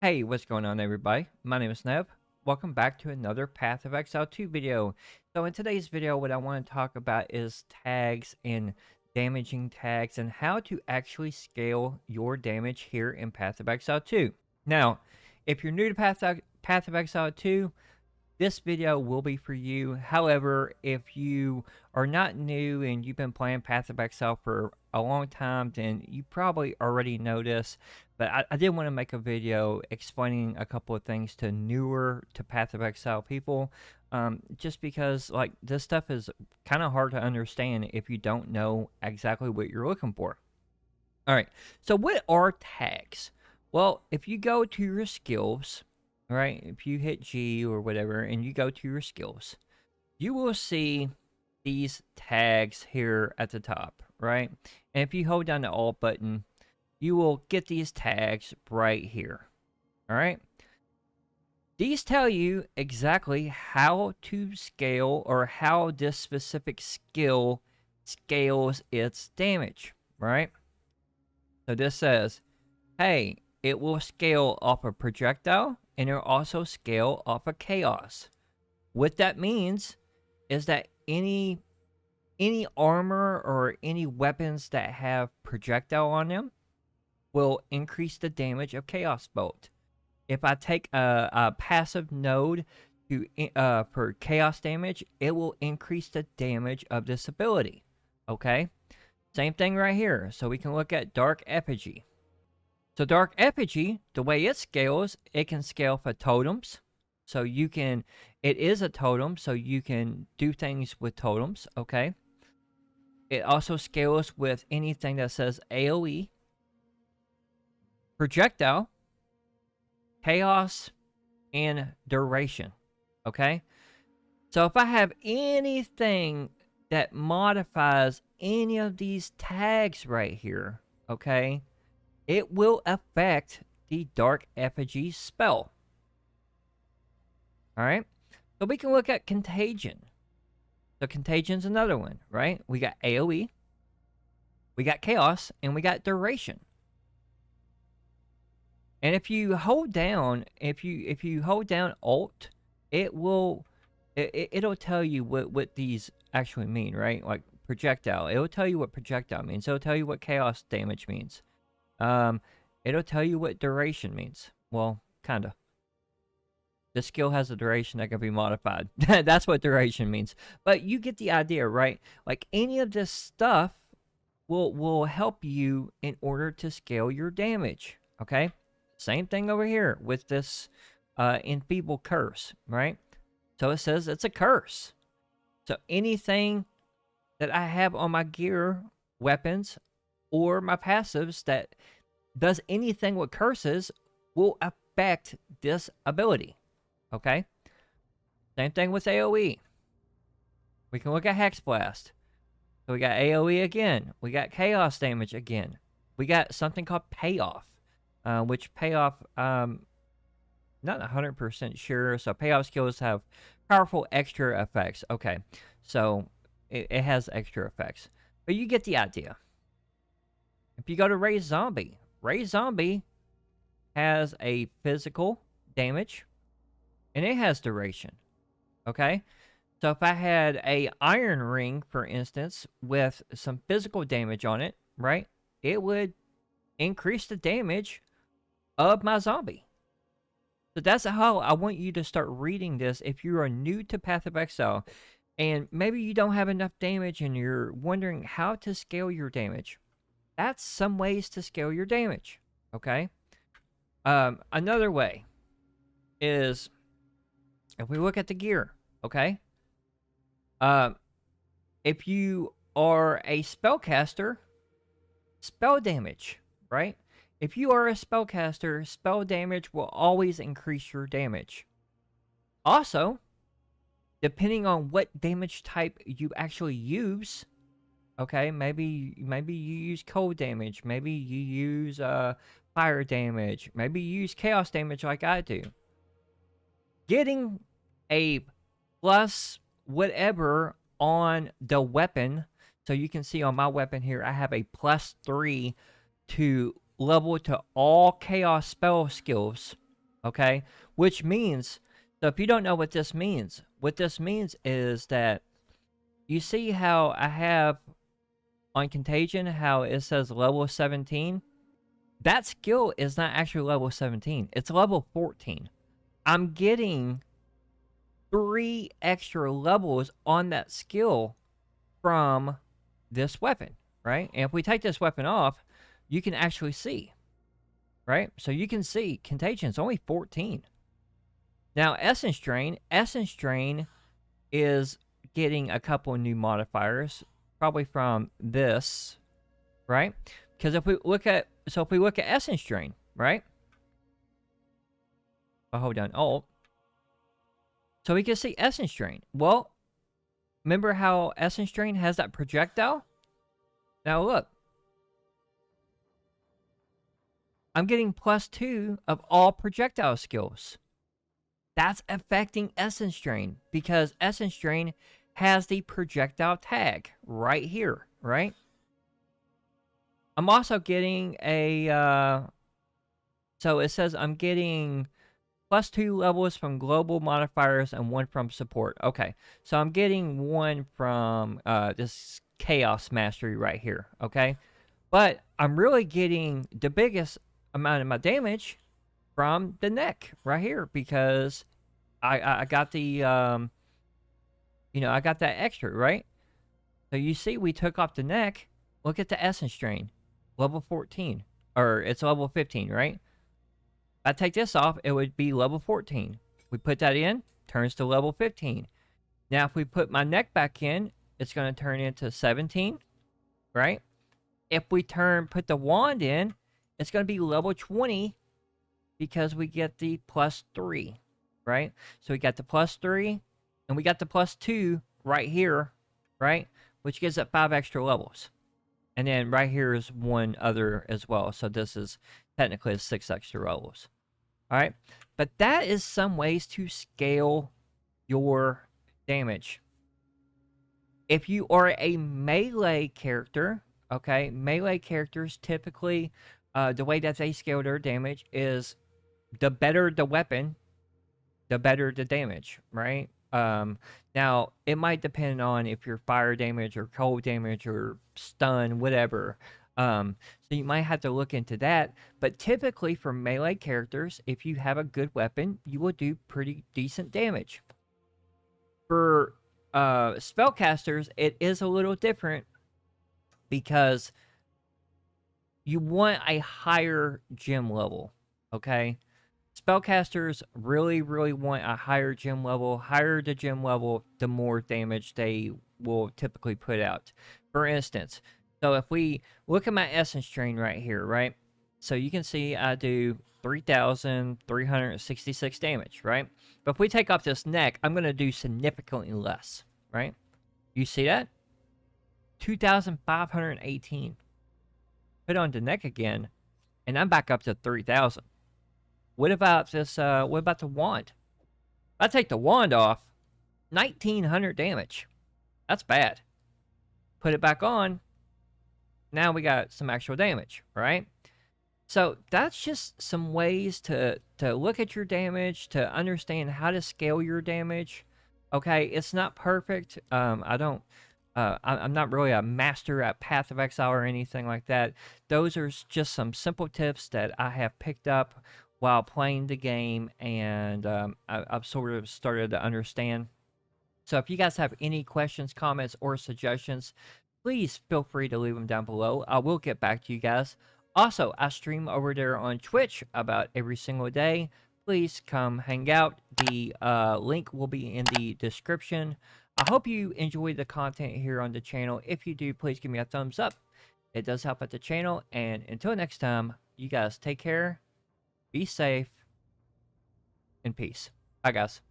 Hey, what's going on, everybody? My name is Nev. Welcome back to another Path of Exile 2 video. So in today's video, what I want to talk about is tags and damaging tags and how to actually scale your damage here in Path of Exile 2. Now, if you're new to Path of Exile 2, this video will be for you. However, if you are not new and you've been playing Path of Exile for a long time, then you probably already know this. But I did want to make a video explaining a couple of things to newer to Path of Exile people. Just because like this stuff is kind of hard to understand if you don't know exactly what you're looking for. All right, so what are tags? Well, if you go to your skills, right, if you hit G or whatever and you go to your skills, you will see these tags here at the top, right? And if you hold down the Alt button, you will get these tags right here. All right. These tell you exactly how to scale or how this specific skill scales its damage, right? So this says, hey, it will scale off a projectile and it will also scale off a chaos. What that means is that any armor or any weapons that have projectile on them will increase the damage of Chaos Bolt. If I take a passive node to for Chaos damage, it will increase the damage of this ability. Okay? Same thing right here. So we can look at Dark Effigy. So Dark Effigy, the way it scales, it can scale for totems. So you can, it is a totem, so you can do things with totems, okay? It also scales with anything that says AoE, projectile, chaos, and duration, okay? So if I have anything that modifies any of these tags right here, okay, it will affect the Dark Effigy spell. Alright? So we can look at Contagion. So Contagion's another one, right? We got AoE, we got Chaos, and we got Duration. And if you hold down, if you hold down Alt, it'll tell you what these actually mean, right? Like projectile. It'll tell you what projectile means. It'll tell you what chaos damage means. It'll tell you what duration means. Well, kinda. The skill has a duration that can be modified. That's what duration means. But you get the idea, right? Like any of this stuff will help you in order to scale your damage. Okay? Same thing over here with this enfeeble curse, right? So it says it's a curse. So anything that I have on my gear, weapons, or my passives that does anything with curses will affect this ability. Okay? Same thing with AoE. We can look at Hex Blast. So we got AoE again. We got chaos damage again. We got something called Payoff. Which Payoff, not 100% sure. So Payoff skills have powerful extra effects. Okay, so it has extra effects. But you get the idea. If you go to Raise Zombie has a physical damage, and it has duration. Okay? So if I had a Iron Ring, for instance, with some physical damage on it, right? It would increase the damage of my zombie. So that's how I want you to start reading this if you are new to Path of Exile and maybe you don't have enough damage and you're wondering how to scale your damage. That's some ways to scale your damage, okay? Another way is if we look at the gear, okay? If you are a spellcaster, spell damage, right? If you are a spellcaster, spell damage will always increase your damage. Also, depending on what damage type you actually use, okay, maybe you use cold damage, maybe you use fire damage, maybe you use chaos damage like I do. Getting a plus whatever on the weapon, so you can see on my weapon here, I have a +3 to level to all chaos spell skills, Okay, which means, so if you don't know what this means is that you see how I have on Contagion how it says level 17. That skill is not actually level 17, it's level 14. I'm getting 3 extra levels on that skill from this weapon, right? And if we take this weapon off, you can actually see, right? So you can see Contagion is only 14. Now Essence Drain is getting a couple new modifiers, probably from this, right? Because if we look at Essence Drain, right? I'll hold down Alt. So we can see Essence Drain. Well, remember how Essence Drain has that projectile? Now look. I'm getting +2 of all projectile skills. That's affecting Essence Drain because Essence Drain has the projectile tag right here, right? I'm also getting a, so it says I'm getting +2 levels from global modifiers and 1 from support. Okay, so I'm getting 1 from this Chaos Mastery right here, okay? But I'm really getting the biggest amount of my damage from the neck right here because I got the, you know, I got that extra, right? So you see we took off the neck. Look at the Essence Drain. Level 14. Or it's level 15, right? If I take this off, it would be level 14. We put that in, turns to level 15. Now if we put my neck back in, it's going to turn into 17, right? If we put the wand in, it's going to be level 20 because we get the +3, right? So we got the +3 and we got the +2 right here, right? Which gives it 5 extra levels. And then right here is 1 other as well. So this is technically 6 extra levels. All right. But that is some ways to scale your damage. If you are a melee character, okay, melee characters typically, the way that they scale their damage is the better the weapon, the better the damage, right? Now, it might depend on if you're fire damage or cold damage or stun, whatever. So you might have to look into that. But typically for melee characters, if you have a good weapon, you will do pretty decent damage. For spellcasters, it is a little different because you want a higher gem level, okay? Spellcasters really, really want a higher gem level. Higher the gem level, the more damage they will typically put out. For instance, so if we look at my Essence Drain right here, right? So you can see I do 3,366 damage, right? But if we take off this neck, I'm going to do significantly less, right? You see that? 2,518. Put on the neck again, and I'm back up to 3,000. What about this, what about the wand? If I take the wand off, 1,900 damage. That's bad. Put it back on, now we got some actual damage, right? So that's just some ways to look at your damage, to understand how to scale your damage. Okay, it's not perfect. I'm not really a master at Path of Exile or anything like that. Those are just some simple tips that I have picked up while playing the game, and I've sort of started to understand. So if you guys have any questions, comments, or suggestions, please feel free to leave them down below. I will get back to you guys. Also, I stream over there on Twitch about every single day. Please come hang out. The link will be in the description. I hope you enjoy the content here on the channel. If you do, please give me a thumbs up. It does help out the channel. And until next time, you guys take care, be safe, and peace. Bye, guys.